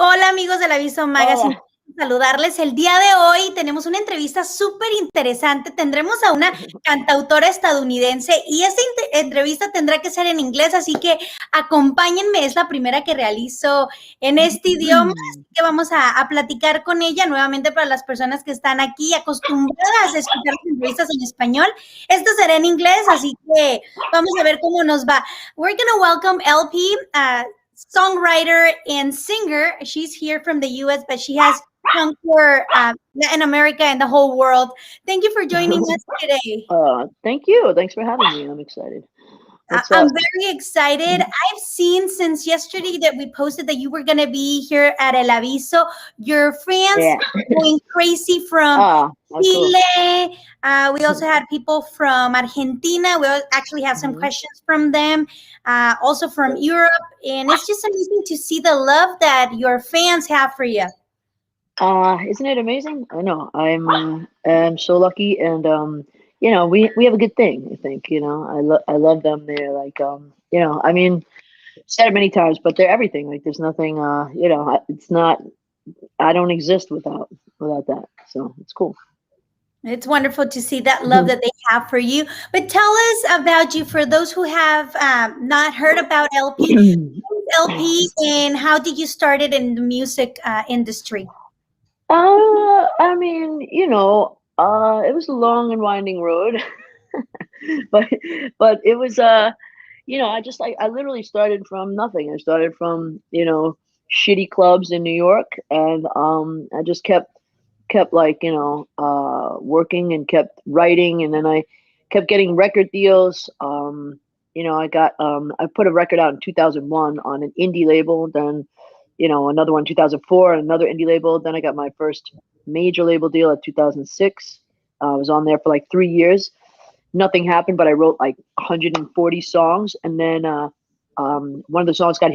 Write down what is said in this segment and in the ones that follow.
Hola amigos del Aviso Magazine, Hola. saludarles. El día de hoy tenemos una entrevista súper interesante. Tendremos a una cantautora estadounidense y esta entrevista tendrá que ser en inglés, así que acompáñenme. Es la primera que realizo en este idioma, así que vamos a platicar con ella nuevamente. Para las personas que están aquí acostumbradas a escuchar las entrevistas en español, esto será en inglés, así que vamos a ver cómo nos va. We're gonna welcome LP, songwriter and singer. She's here from the US, but she has conquered Latin America and the whole world. Thank you for joining us today. Thank you. Thanks for having me. I'm excited. What's I'm up? very excited. I've seen since yesterday that we posted that you were going to be here at El Aviso. Your fans Yeah. going crazy from How cool. Chile. We also had people from Argentina. We actually have some Mhm. questions from them, also from Europe. And it's just amazing to see the love that your fans have for you. Isn't it amazing? I know. I'm so lucky, and we have a good thing. I think I love them. They're like I mean, said it many times, but they're everything. Like there's nothing. It's not. I don't exist without that. So it's cool. It's wonderful to see that love that they have for you. But tell us about you for those who have not heard about LP. Who's LP and how did you start it in the music industry? I mean, it was a long and winding road, but it was I literally started from nothing. I started from shitty clubs in New York, and I just kept like working and kept writing, and then I kept getting record deals. I put a record out in 2001 on an indie label, then another one in 2004, another indie label. Then I got my first major label deal at 2006. I was on there for like 3 years. Nothing happened, but I wrote like 140 songs, and then one of the songs got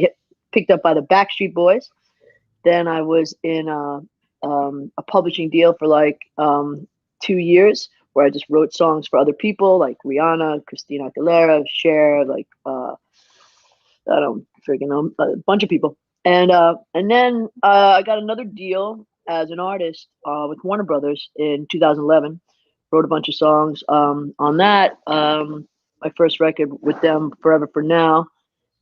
picked up by the Backstreet Boys. Then I was in a publishing deal for like 2 years, where I just wrote songs for other people like Rihanna, Christina Aguilera, Cher, like I don't freaking know, a bunch of people. And then I got another deal as an artist with Warner Brothers in 2011. Wrote a bunch of songs on that. My first record with them, Forever for Now.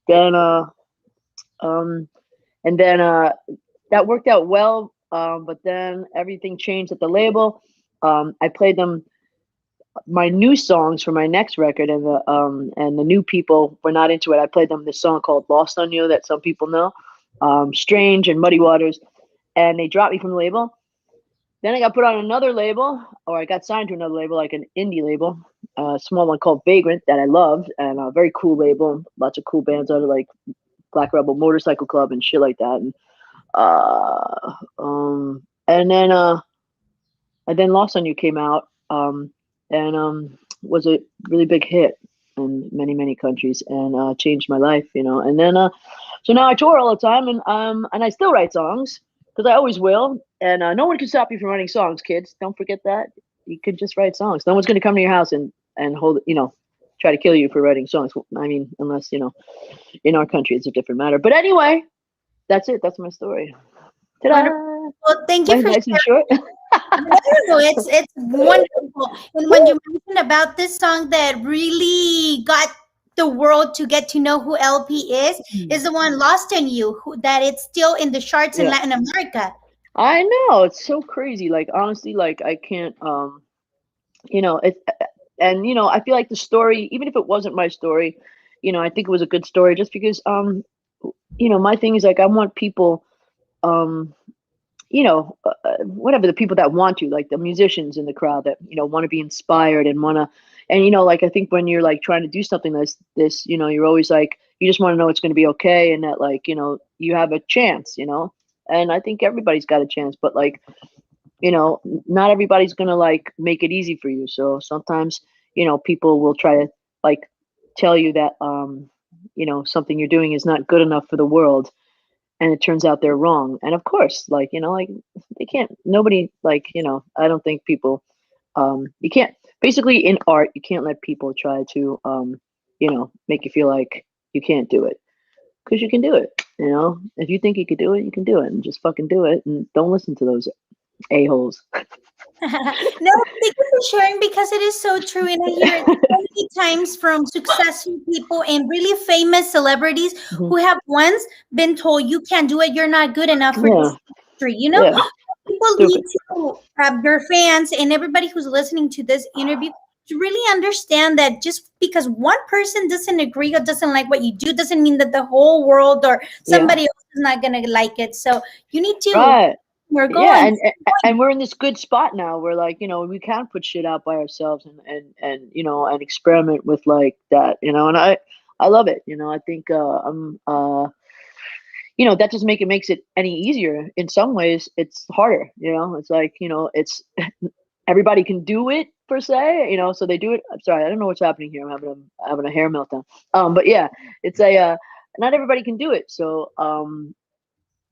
Then um, and then that worked out well. But then everything changed at the label. I played them my new songs for my next record, and the new people were not into it. I played them this song called "Lost on You" that some people know, "Strange" and "Muddy Waters," and they dropped me from the label. Then I got put on another label, or I got signed to another label, like an indie label, a small one called Vagrant that I loved, and a very cool label. Lots of cool bands out of like Black Rebel Motorcycle Club and shit like that. Uh, um, and then uh, and then Lost on You came out, and was a really big hit in many countries, and changed my life. And then so now I tour all the time, and I still write songs because I always will. And no one can stop you from writing songs, kids. Don't forget that. You can just write songs. No one's going to come to your house and hold, try to kill you for writing songs. I mean, unless in our country it's a different matter. But anyway, that's it. That's my story. Ta-da! Wonderful. Well, thank you for Nice and sharing. short. No, it's wonderful. And when you mentioned about this song that really got the world to get to know who LP is the one "Lost in You," that it's still in the charts in Yeah. Latin America. I know, it's so crazy. Like honestly, like I can't it and I feel like the story, even if it wasn't my story, I think it was a good story just because my thing is like I want people um whatever, the people that want to, like the musicians in the crowd that want to be inspired and want to, and like I think when you're like trying to do something like this, you're always like you just want to know it's going to be okay, and that like you have a chance, and I think everybody's got a chance, but like not everybody's going to like make it easy for you. So sometimes people will try to like tell you that something you're doing is not good enough for the world, and it turns out they're wrong. And of course, like like they can't, nobody, like I don't think people you can't, basically in art you can't let people try to make you feel like you can't do it, because you can do it. You know, if you think you could do it, you can do it, and just fucking do it, and don't listen to those a-holes. No, thank you for sharing because it is so true. And I hear it so many times from successful people and really famous celebrities Mhm. who have once been told, you can't do it, you're not good enough for Yeah, this industry. You know, yeah, people need stupid. to, their fans and everybody who's listening to this interview to really understand that just because one person doesn't agree or doesn't like what you do doesn't mean that the whole world or Yeah, somebody else is not going to like it. So you need to, right. we're Yeah, going. and we're in this good spot now where, like, you know, we can put shit out by ourselves and you know, and experiment with like that, you know, and I love it. You know, I think I'm you know, that doesn't make it makes it any easier. In some ways, it's harder, you know. It's like, you know, it's everybody can do it per se, you know, so they do it. I'm sorry, I don't know what's happening here. I'm having a hair meltdown. But yeah, it's a not everybody can do it. So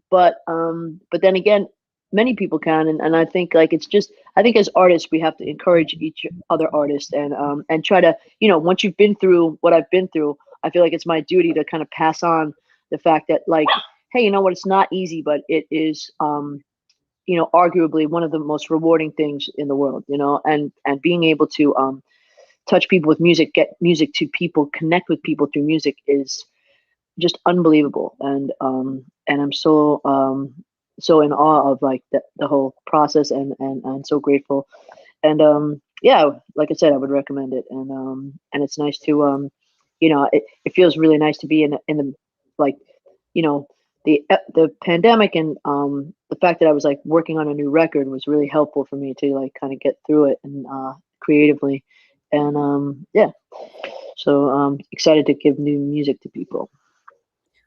but then again, many people can, and I think like it's just I think as artists we have to encourage each other artist and try to, you know, once you've been through what I've been through, I feel like it's my duty to kind of pass on the fact that, like, hey, you know what, it's not easy, but it is you know, arguably one of the most rewarding things in the world, you know, and being able to touch people with music, get music to people, connect with people through music is just unbelievable. And I'm so so in awe of like the whole process, and so grateful. And yeah, like I said, I would recommend it. And it's nice to you know, it feels really nice to be in the like, you know, the pandemic, and the fact that I was like working on a new record was really helpful for me to like kind of get through it and creatively. And yeah, so excited to give new music to people.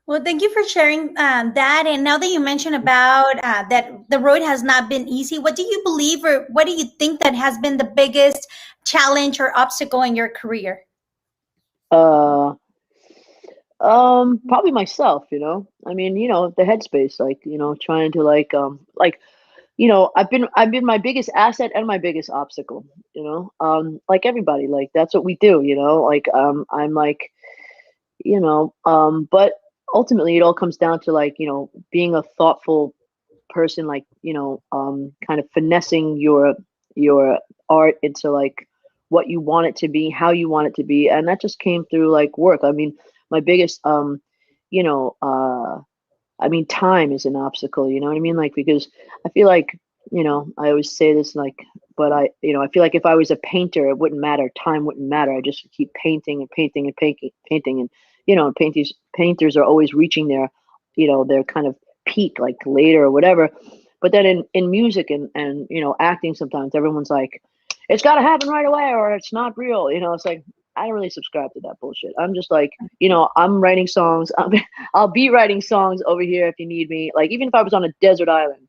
Well, thank you for sharing that. And now that you mentioned about that the road has not been easy, what do you believe or what do you think that has been the biggest challenge or obstacle in your career? Uh, probably myself, you know. I mean, you know, the headspace, like, you know, trying to like, you know, I've been my biggest asset and my biggest obstacle, you know. Like everybody, like that's what we do, you know. Like I'm like, you know, but ultimately it all comes down to like, you know, being a thoughtful person, like, you know, kind of finessing your art into like what you want it to be, how you want it to be, and that just came through like work. I mean, my biggest you know, I mean, time is an obstacle, you know what I mean? Like, because I feel like, you know, I always say this, like, but you know, I feel like if I was a painter, it wouldn't matter. Time wouldn't matter. I just keep painting and painting and painting. And, you know, painters are always reaching their, you know, their kind of peak, like later or whatever. But then in music and, you know, acting, sometimes everyone's like, it's got to happen right away or it's not real. You know, it's like, I don't really subscribe to that bullshit. I'm just like, you know, I'm writing songs. I'll be writing songs over here if you need me. Like even if I was on a desert island,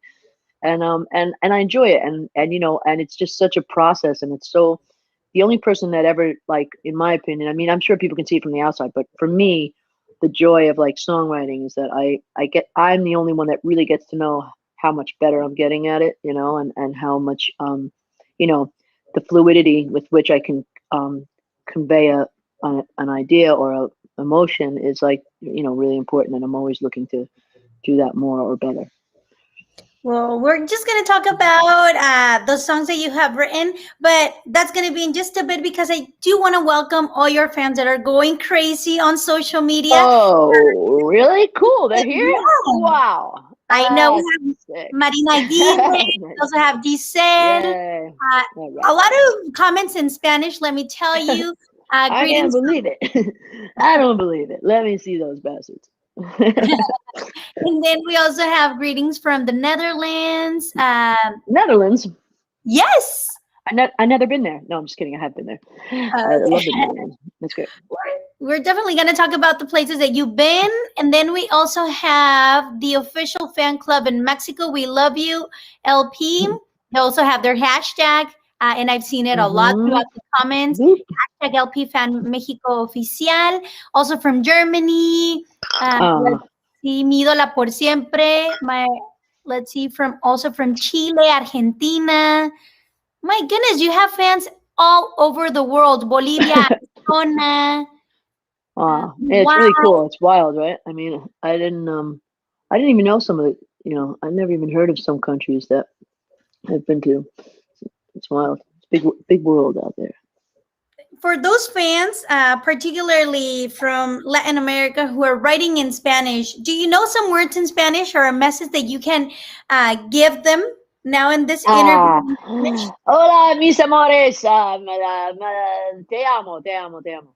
and I enjoy it, and you know, and it's just such a process, and it's so the only person that ever, like, in my opinion, I mean, I'm sure people can see it from the outside, but for me, the joy of like songwriting is that I'm the only one that really gets to know how much better I'm getting at it, you know, and how much you know, the fluidity with which I can convey an idea or a emotion is like, you know, really important, and I'm always looking to do that more or better. Well, we're just going to talk about those songs that you have written, but that's going to be in just a bit because I do want to welcome all your fans that are going crazy on social media. Oh, really? Cool. They're here? Yeah. Wow. I know we That's have sick. Marina Aguirre, we Nice. also have Giselle. Yay. All A right. lot of comments in Spanish, let me tell you. I can't Greetings. believe it. I don't believe it. Let me see those bastards. And then we also have greetings from the Netherlands. Netherlands. Yes. I never been there. No, I'm just kidding. I have been there. I Okay. love the Netherlands. That's great. We're definitely going to talk about the places that you've been. And then we also have the official fan club in Mexico. We love you, LP. They also have their hashtag. And I've seen it a lot Mm-hmm. throughout the comments. Boop. Hashtag LP Fan Mexico Oficial. Also from Germany. Uh, Let's see, Mi ídola por siempre. Let's see, also from Chile, Argentina. My goodness, you have fans all over the world. Bolivia, Arizona. Wow. Yeah, it's really Wow. cool. It's wild, right? I mean, I didn't even know some of the, I never even heard of some countries that I've been to. It's wild. It's big world out there. For those fans, particularly from Latin America who are writing in Spanish, do you know some words in Spanish or a message that you can give them now in this interview Ah, in Spanish? hola, mis amores. Te amo, te amo, te amo.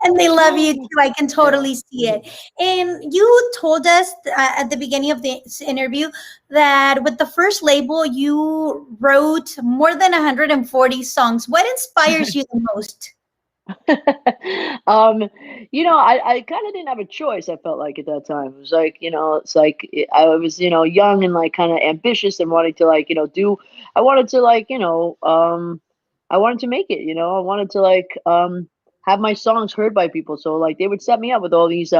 And they love you too. I can Yeah. totally see it. And you told us at the beginning of this interview that with the first label, you wrote more than 140 songs. What inspires you the most? um, I kind of didn't have a choice. I felt like at that time it was like, it's like I was, young and like kind of ambitious and wanting to like, do. I wanted to like, I wanted to make it. I wanted to like have my songs heard by people. So like they would set me up with all these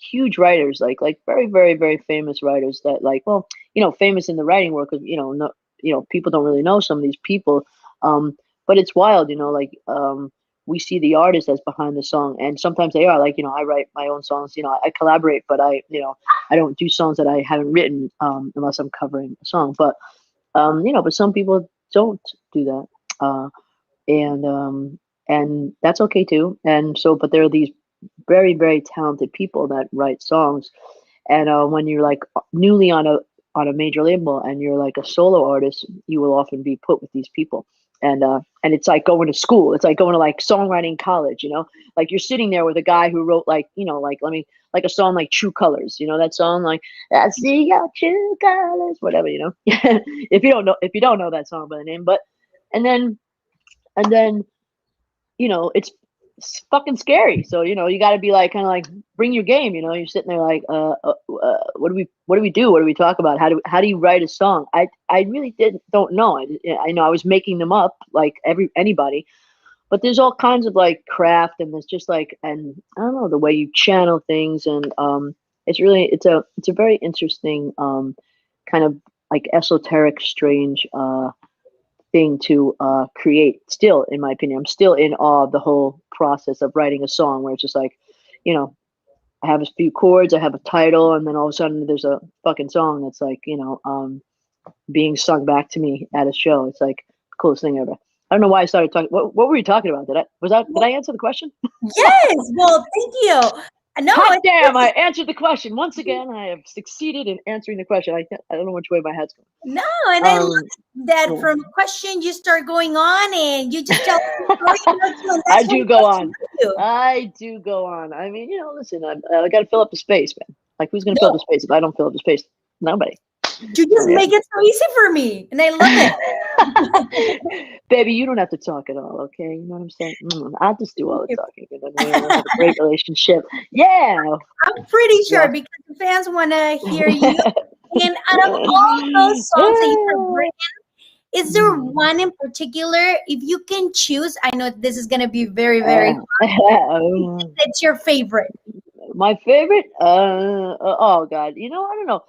huge writers, like very very very famous writers that like, well, famous in the writing world because no, people don't really know some of these people. Um, but it's wild, like we see the artist as behind the song, and sometimes they are like, I write my own songs, I collaborate, but I don't do songs that I haven't written unless I'm covering a song. But but some people don't do that, and that's okay too. And so, but there are these very very talented people that write songs, and when you're like newly on a major label and you're like a solo artist, you will often be put with these people. And it's like going to school. It's like going to like songwriting college, Like you're sitting there with a guy who wrote like, like a song like True Colors, that song like I see your true colors, whatever, if you don't know that song by the name. But and then and then it's fucking scary. So you got to be like kind of like bring your game. You're sitting there like, what do we do? What do we talk about? How do you write a song? I really don't know. I know I was making them up like anybody, but there's all kinds of like craft, and there's just like, and I don't know, the way you channel things, and it's a very interesting kind of like esoteric, strange thing to create. Still, in my opinion, I'm still in awe of the whole process of writing a song, where it's just like, you know, I have a few chords, I have a title, and then all of a sudden there's a fucking song that's like, being sung back to me at a show. It's like the coolest thing ever. I don't know why I started talking. What were you talking about? Did I answer the question? Yes. Well, thank you. No, Hot it's damn! I answered the question once again. I have succeeded in answering the question. I don't know which way my head's no, and I love going. that Yeah. from a question you start going on and you just tell the story about you, and I that's what do go makes on. you. I do go on. I mean, listen, I got to fill up the space, man. Like, who's going to fill up the No, space if I don't fill up the space? Nobody. you just Yeah. make it so easy for me, and I love it. Baby, you don't have to talk at all, okay? You know what I'm saying? I'll just do all the talking, and then we'll have a great relationship. Yeah. I'm pretty sure Yeah. because the fans want to hear you. And out of all those songs that you have written, is there one in particular? If you can choose, I know this is going to be very, very hard. It's your favorite. My favorite? Oh God, I don't know.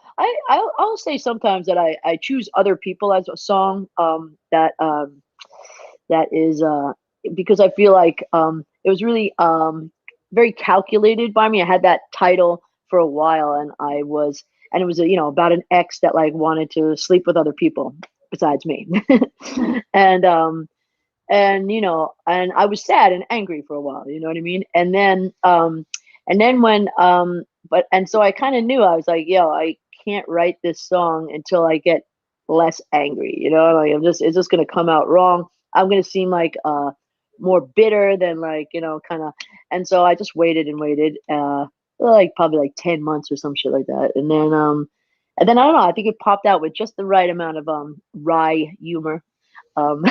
I'll say sometimes that I choose other people as a song that is because I feel like it was really very calculated by me. I had that title for a while, and it was about an ex that like wanted to sleep with other people besides me, and and I was sad and angry for a while. You know what I mean? And then when but and so I kind of knew. I was like, yo, I can't write this song until I get less angry. Like it's just gonna come out wrong. I'm gonna seem like more bitter than like kind of. And so I just waited and waited, like probably like 10 months or some shit like that, and then I don't know. I think it popped out with just the right amount of wry humor, um,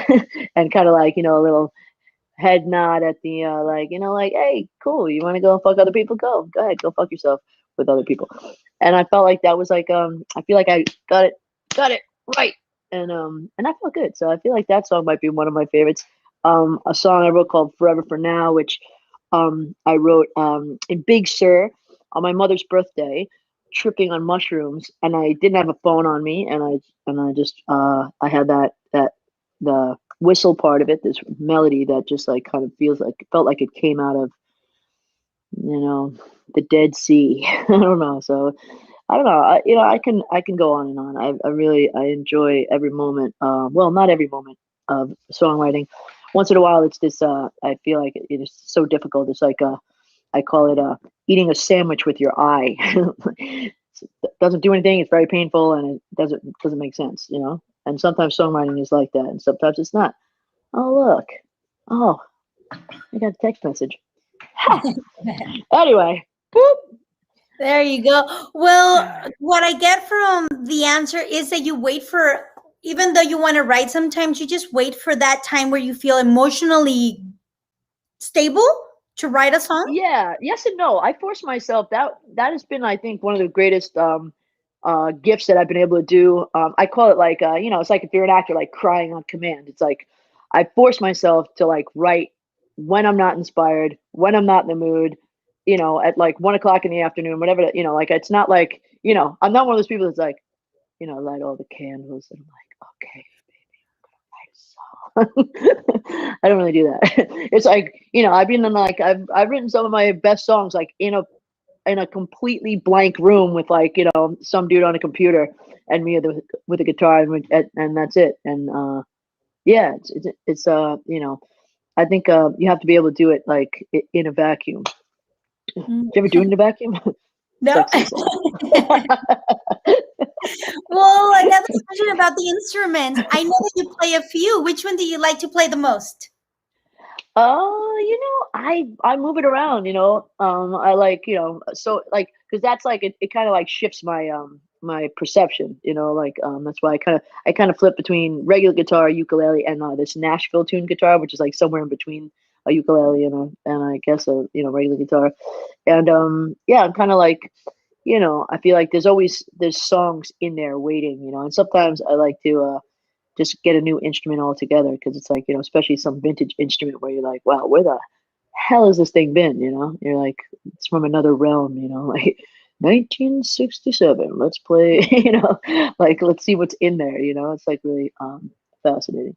and kind of like a little head nod at the like, hey, cool, you want to go and fuck other people, go ahead, go fuck yourself with other people. And I felt like that was like I feel like I got it right, and I felt good. So I feel like that song might be one of my favorites. A song I wrote called Forever for Now, which I wrote in Big Sur on my mother's birthday, tripping on mushrooms, and I didn't have a phone on me, and I just I had that the whistle part of it, this melody that just like kind of felt like it came out of you know, the Dead Sea. I don't know. So I don't know. I can go on and on. I really I enjoy every moment. Well, not every moment of songwriting. Once in a while, it's this. I feel like it is so difficult. It's like I call it eating a sandwich with your eye. It doesn't do anything. It's very painful, and it doesn't make sense. And sometimes songwriting is like that, and sometimes it's not. Oh look. Oh, I got a text message. Anyway. Boop. There you go. Well, what I get from the answer is that you wait for, even though you want to write, sometimes you just wait for that time where you feel emotionally stable to write a song. Yeah, yes and no. I force myself. That has been, I think, one of the greatest gifts that I've been able to do. I call it like it's like if you're an actor, like crying on command. It's like I force myself to like write when I'm not inspired, when I'm not in the mood, at like 1 o'clock in the afternoon, whatever. Like it's not like I'm not one of those people that's like light all the candles and I'm like, okay, I don't really do that. It's like, I've been in like I've written some of my best songs like in a completely blank room with like, some dude on a computer and me with a guitar and that's it. And yeah, I think you have to be able to do it like in a vacuum. Do you ever do it in a vacuum? No. Well, another question about the instruments. I know that you play a few. Which one do you like to play the most? I move it around, I like, so like, cause that's like, it kind of like shifts my perception, like, that's why I kind of flip between regular guitar, ukulele, and this Nashville tuned guitar, which is like somewhere in between a ukulele and I guess regular guitar. And, yeah, I'm kind of like, I feel like there's songs in there waiting, and sometimes I like to, just get a new instrument altogether because it's like especially some vintage instrument where you're like, wow, where the hell has this thing been? You're like, it's from another realm, like 1967, let's play. Like let's see what's in there. It's like really fascinating.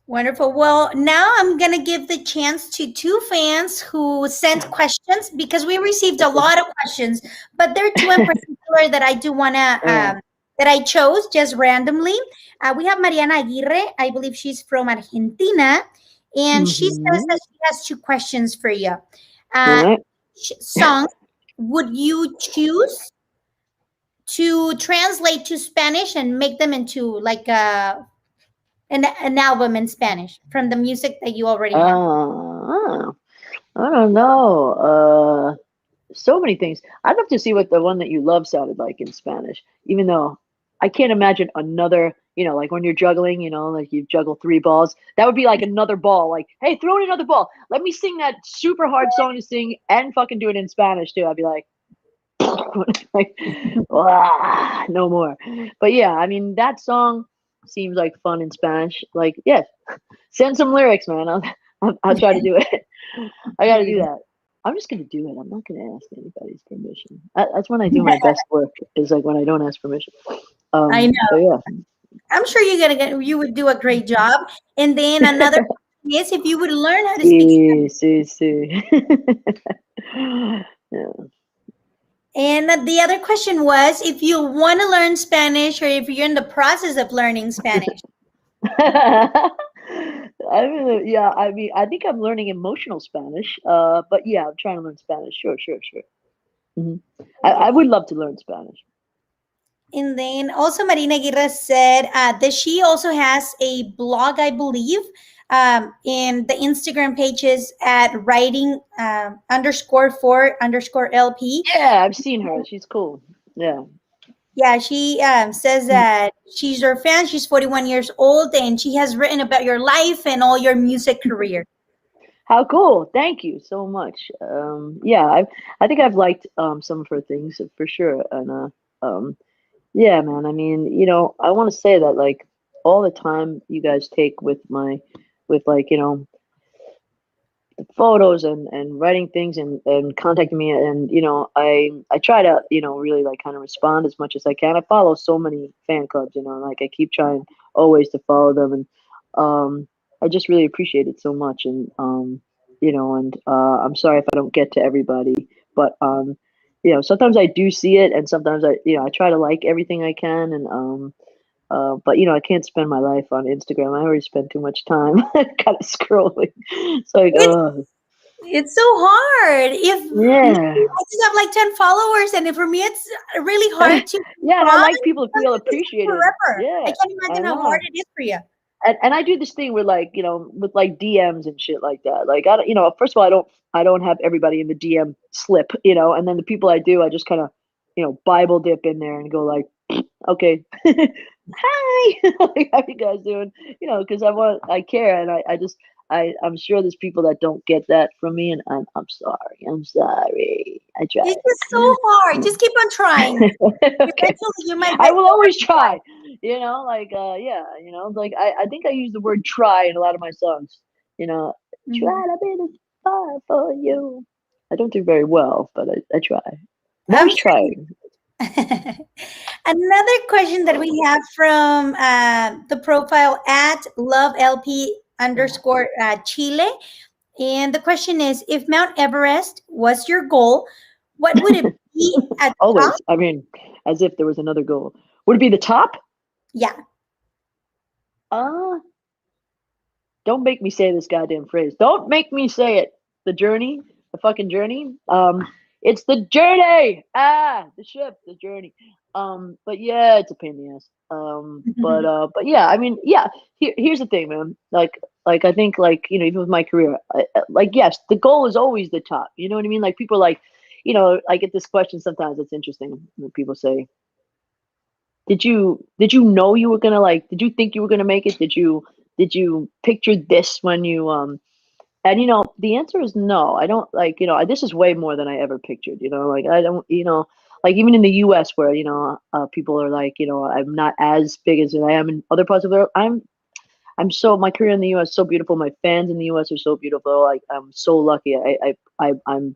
Wonderful. Well, now I'm going to give the chance to two fans who sent questions because we received a lot of questions, but there are two in particular that I do want to, that I chose just randomly. We have Mariana Aguirre. I believe she's from Argentina, and she says that she has two questions for you. Right. Songs would you choose to translate to Spanish and make them into like an album in Spanish from the music that you already have? I don't know. So many things. I'd love to see what the one that you love sounded like in Spanish, even though I can't imagine another, like when you're juggling, like you juggle 3 balls. That would be like another ball. Like, hey, throw in another ball. Let me sing that super hard song to sing and fucking do it in Spanish too. I'd be like, like, no more. But yeah, I mean, that song seems like fun in Spanish. Like, yeah, send some lyrics, man. I'll try to do it. I got to do that. I'm just gonna do it. I'm not gonna ask anybody's permission. That's when I do my best work. Is like when I don't ask permission. I know. So yeah. I'm sure you would do a great job. And then another question is if you would learn how to speak Spanish. Yeah. And the other question was if you want to learn Spanish or if you're in the process of learning Spanish. Yeah, I mean, I think I'm learning emotional Spanish. But yeah, I'm trying to learn Spanish. Sure. I would love to learn Spanish. And then also Marina Aguirre said that she also has a blog, I believe, and the Instagram page is at writing _for_LP. Yeah, I've seen her. She's cool. Yeah. Yeah, she says that she's your fan. She's 41 years old, and she has written about your life and all your music career. How cool! Thank you so much. Yeah, I think I've liked some of her things for sure, and yeah, man. I mean, I want to say that like all the time you guys take with like photos and writing things and contacting me and I try to really like kind of respond as much as I can. I follow so many fan clubs, like I keep trying always to follow them and I just really appreciate it so much and you know, and I'm sorry if I don't get to everybody, but you know, sometimes I do see it, and sometimes I try to like everything I can, and but you know, I can't spend my life on Instagram. I already spend too much time kind of scrolling. It's like, It's it's so hard. If yeah. I just have like 10 followers, and for me, it's really hard to Yeah, and I respond. like people to feel Sometimes it takes appreciated. forever. I Yeah, can't I imagine how hard know. it is for you. And I do this thing with like, you know, with like DMs and shit like that. Like I don't, you know, first of all, I don't have everybody in the DM slip, you know, and then the people I do, I just kind of, you know, Bible dip in there and go like, okay, hi, like, how you guys doing? You know, because I care, and I'm sure there's people that don't get that from me, and I'm sorry, I It's tried. just so hard. Just keep on trying. Okay, Eventually, you might I get will there. always try. You know, like yeah, you know, like I think I use the word try in a lot of my songs. You know, Mhm. try to be the fire for you. I don't do very well, but I try. I'm I'm always sure you. trying. Another question that we have from the profile at lovelp_Chile. And the question is, if Mount Everest was your goal, what would it be at the top? Always. I mean, as if there was another goal. Would it be the top? Yeah. Uh, don't make me say this goddamn phrase. Don't make me say it. The journey, the fucking journey. It's the journey. The ship, the journey. But yeah, it's a pain in the ass. But yeah, I mean, yeah. Here's the thing, man. Like I think, like, you know, even with my career, like, yes, the goal is always the top. You know what I mean? Like people are like, you know, I get this question sometimes. It's interesting when people say, did you know you were gonna, like, did you think you were gonna make it? Did you picture this when you and you know, the answer is no. I don't, like, you know, this is way more than I ever pictured, you know, like I don't, you know, like even in the US where, you know, people are like, you know, I'm not as big as I am in other parts of the world. My career in the US is so beautiful. My fans in the US are so beautiful. Like I'm so lucky. I'm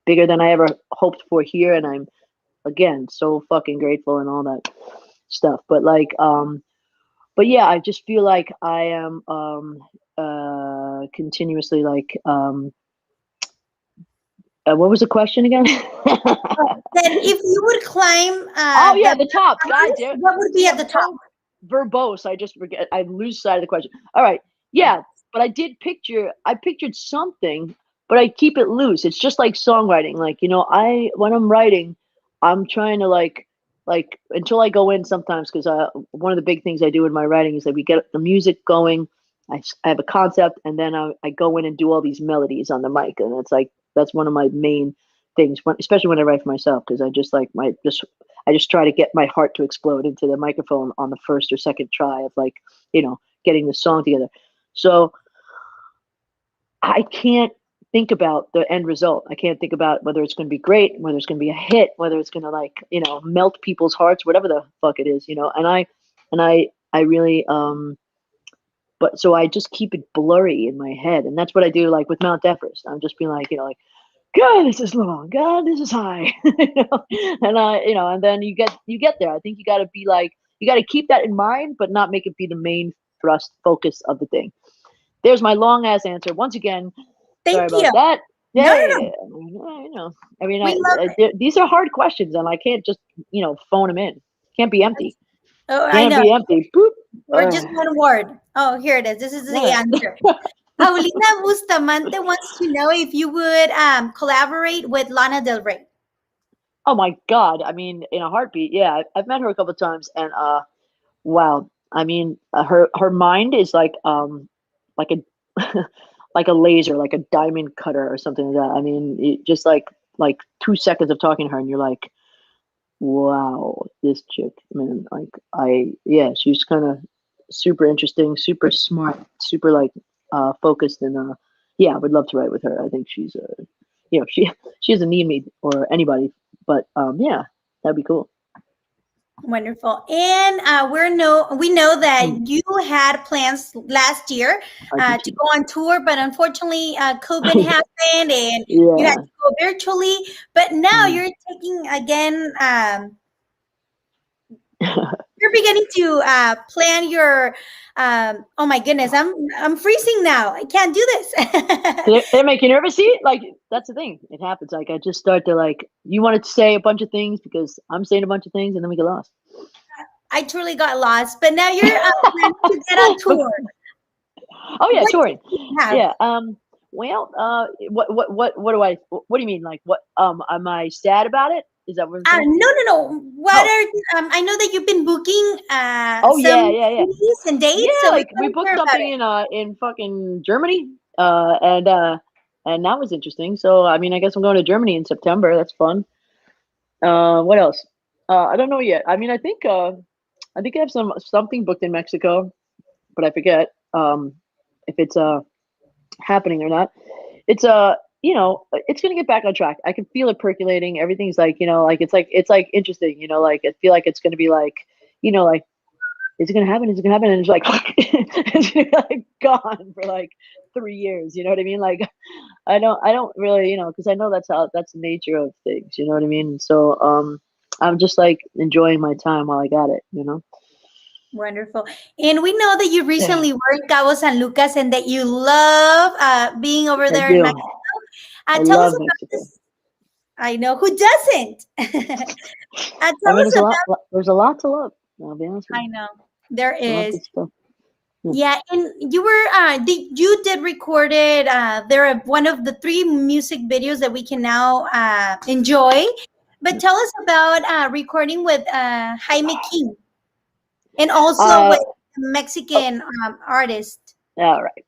bigger than I ever hoped for here, and I'm again so fucking grateful and all that stuff. But yeah, I just feel like I am continuously like what was the question again? That if you would climb Oh the yeah, the Mount top. God Everest, damn. what would be See, at I'm the top? so verbose. I just forget. I lose sight of the question. All right. Yeah, but I pictured something, but I keep it loose. It's just like songwriting. Like, you know, when I'm writing, I'm trying to like until I go in sometimes, because one of the big things I do in my writing is that we get the music going. I have a concept, and then I go in and do all these melodies on the mic, and it's like that's one of my main things, especially when I write for myself, because I just try to get my heart to explode into the microphone on the first or second try of, like, you know, getting the song together. So I can't think about the end result. I can't think about whether it's going to be great, whether it's going to be a hit, whether it's going to, like, you know, melt people's hearts, whatever the fuck it is, you know. And I really but so I just keep it blurry in my head, and that's what I do, like with Mount Everest. I'm just being like, you know, like, God, this is long. God, this is high. You know? You know, and then you get there. I think you got to be like, you got to keep that in mind, but not make it be the main thrust focus of the thing. There's my long ass answer. Once again, sorry Thank about you. that. No, Yeah, no, yeah, no. yeah. You know, I mean, We love it. these are hard questions, and I can't just, you know, phone them in. Can't be empty. Oh, I Can't know. be empty. Boop. Or just one word. Oh, here it is. This is the All answer. right. Paulina Bustamante wants to know if you would collaborate with Lana Del Rey. Oh my God. I mean, in a heartbeat. Yeah, I've met her a couple of times, and wow. I mean, her mind is like a like a laser, like a diamond cutter or something like that. I mean, just like 2 seconds of talking to her, and you're like, wow, this chick, man. Like, yeah, she's kind of super interesting, super smart, super like focused, and yeah, I would love to write with her. I think she's you know, she doesn't need me or anybody, but yeah, that'd be cool. Wonderful. And we know that Mm, you had plans last year I do to too. go on tour, but unfortunately, COVID happened and you had Yeah. to go virtually. But now Mm. you're taking again, you're beginning to plan your. Oh my goodness, I'm freezing now. I can't do this. Did it make you nervous? See, like that's the thing. It happens. Like I just start to like you wanted to say a bunch of things because I'm saying a bunch of things, and then we get lost. I truly got lost, but now you're planning to get on But tour. oh yeah, What do touring. you have? Yeah. Well. What do I? What do you mean? Like what? Am I sad about it? Is that what I'm saying? No, no, no. What Oh. are I know that you've been booking Oh some yeah. cities and Yeah, dates, so we like we want to booked hear about something it. in fucking Germany, and that was interesting. So I mean, I guess I'm going to Germany in September. That's fun. What else? I don't know yet. I mean, I think I have something booked in Mexico, but I forget if it's happening or not. It's it's gonna get back on track. I can feel it percolating. Everything's like like it's like interesting. Like I feel like it's gonna be like like is it gonna happen? Is it gonna happen? And it's like it's like gone for like 3 years. You know what I mean? Like I don't really because I know that's the nature of things. You know what I mean? So I'm just like enjoying my time while I got it. Wonderful. And we know that you Yeah, recently were in Cabo San Lucas and that you love being over I there in do. Mexico. I Tell us love about Mexico. this. I know who doesn't. I Tell mean, us about. there's a lot to love. I'll be honest with I you. know there There's a lot of is. good stuff. Yeah. Yeah, and you were you did recorded there are one of the three music videos that we can now enjoy. But Yeah. tell us about recording with Jaime King and also Uh, with a oh, Mexican artist. all right.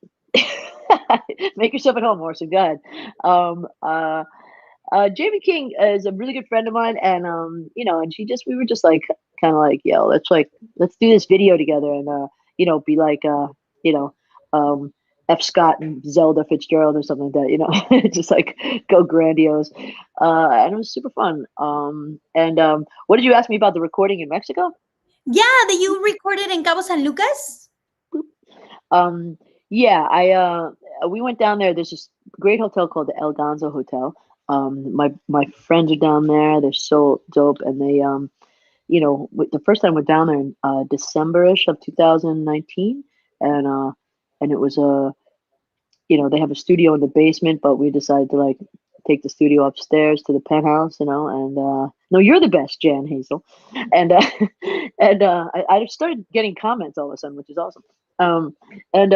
Make yourself at home, Orson. Go ahead. Um, uh, Jamie King is a really good friend of mine, and and we were just like kind of like, yo, let's do this video together, and be like, you know, um, F. Scott and Zelda Fitzgerald or something like that, just like go grandiose, and it was super fun. And what did you ask me about the recording in Mexico? Yeah, that you recorded in Cabo San Lucas. Um, yeah, we went down there. There's this great hotel called the El Ganzo Hotel. My friends are down there. They're so dope, and they the first time I went down there in December-ish of 2019, and it was they have a studio in the basement, but we decided to like take the studio upstairs to the penthouse, and no, you're the best, Jan Hazel, and I started getting comments all of a sudden, which is awesome. And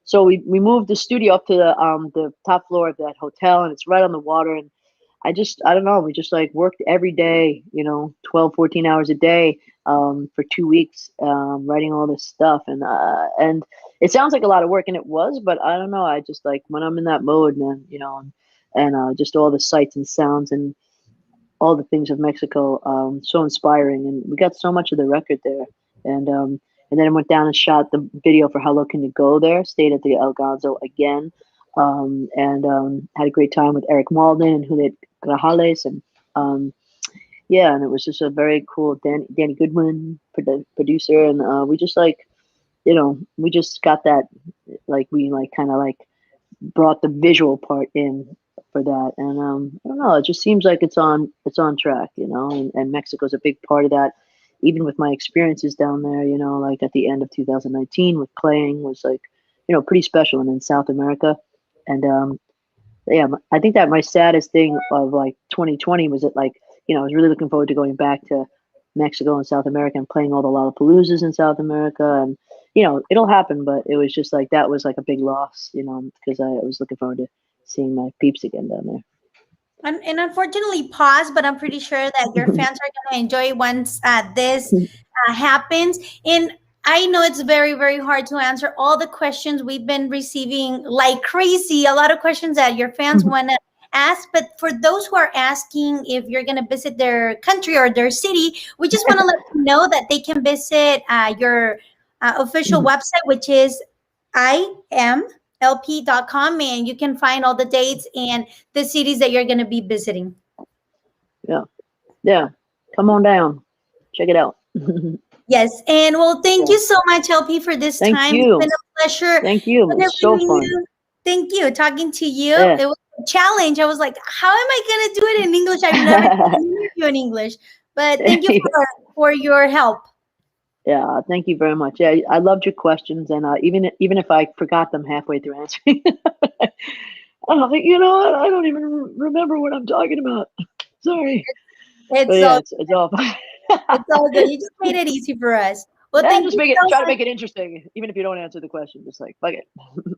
So we moved the studio up to the top floor of that hotel, and it's right on the water. And I don't know, we just like worked every day, 12, 14 hours a day for 2 weeks, writing all this stuff. And it sounds like a lot of work, and it was, but I don't know. I just like when I'm in that mode, man, and just all the sights and sounds and all the things of Mexico, so inspiring. And we got so much of the record there. And then I went down and shot the video for How Low Can You Go there, stayed at the El Ganzo again, and had a great time with Eric Malden and Juliet Grajales. And yeah, and it was just a very cool Danny Goodwin producer. And we just like, we just got that, like we like kind of like brought the visual part in for that. And I don't know, it just seems like it's on track, and Mexico's a big part of that. Even with my experiences down there, like at the end of 2019 with playing was like, pretty special. And in South America. And yeah, I think that my saddest thing of like 2020 was that like, I was really looking forward to going back to Mexico and South America and playing all the Lollapaloozas in South America. And, it'll happen, but it was just like, that was like a big loss, because I was looking forward to seeing my peeps again down there. And unfortunately, pause, but I'm pretty sure that your fans are going to enjoy once this happens. And I know it's very, very hard to answer all the questions we've been receiving like crazy. A lot of questions that your fans want to ask. But for those who are asking if you're going to visit their country or their city, we just want to let them know that they can visit your official website, which is imlp.com, and you can find all the dates and the cities that you're going to be visiting. Yeah. Yeah. Come on down. Check it out. Yes. And well, thank Yeah. you so much, LP, for this Thank time. It's you. been a pleasure Thank you. It was so interviewing fun. you. Thank you. Talking to you. Yeah. It was a challenge. I was like, how am I going to do it in English? I've never done an interview in English. But thank you for your help. Yeah, thank you very much. Yeah, I loved your questions, and even if I forgot them halfway through answering, I'm like, you know what? I don't even remember what I'm talking about. Sorry, but It's yeah, all it's all fine. it's all good. You just made it easy for us. Well, Yeah, thank just you try to so make it interesting, even if you don't answer the question. Just like fuck it. much.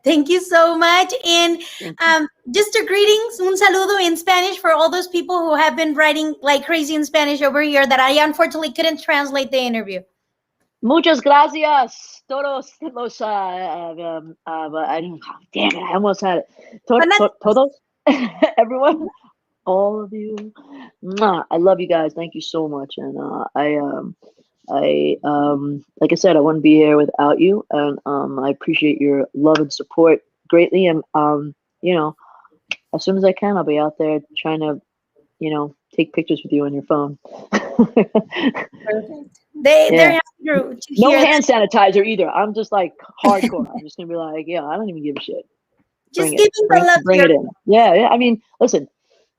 Thank you so much. And Thank you. just a greetings, un saludo in Spanish for all those people who have been writing like crazy in Spanish over here that I unfortunately couldn't translate the interview. Muchas gracias, todos los. Damn it, I almost had it. Todos, everyone, all of you. Mwah. I love you guys. Thank you so much. And like I said, I wouldn't be here without you. And I appreciate your love and support greatly. And you know, as soon as I can, I'll be out there trying to, take pictures with you on your phone. Perfect. They're Yeah. happy to No hear that. hand sanitizer either. I'm just like hardcore. I'm just gonna be like, yeah, I don't even give a shit. Just Bring it. giving the love to Bring your it in. Yeah, yeah. I mean, listen,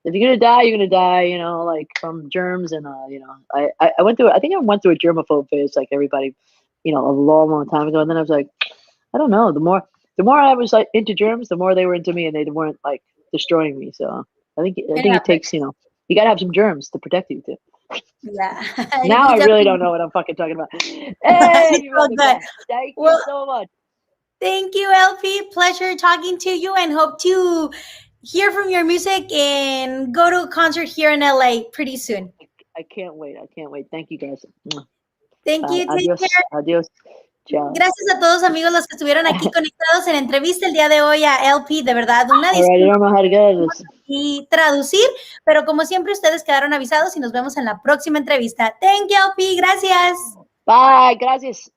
if you're gonna die, you're gonna die, like from germs and I went through I think I went through a germaphobe phase like everybody, a long time ago. And then I was like, I don't know, the more I was like into germs, the more they were into me and they weren't like destroying me. So I think it takes, you gotta have some germs to protect you too. Yeah. Now We I really don't definitely- know what I'm fucking talking about. it's all good. Thank you Well, so much. thank you, LP. Pleasure talking to you and hope to hear from your music and go to a concert here in LA pretty soon. I can't wait. Thank you guys. Thank Bye. you. Take Adios. care. Adios. Ciao. Gracias a todos amigos los que estuvieron aquí conectados en entrevista el día de hoy a LP. De verdad, una All right, I disculpa don't know how to get out of this. y traducir, pero como siempre ustedes quedaron avisados y nos vemos en la próxima entrevista. Thank you, LP. Gracias. Bye. Gracias.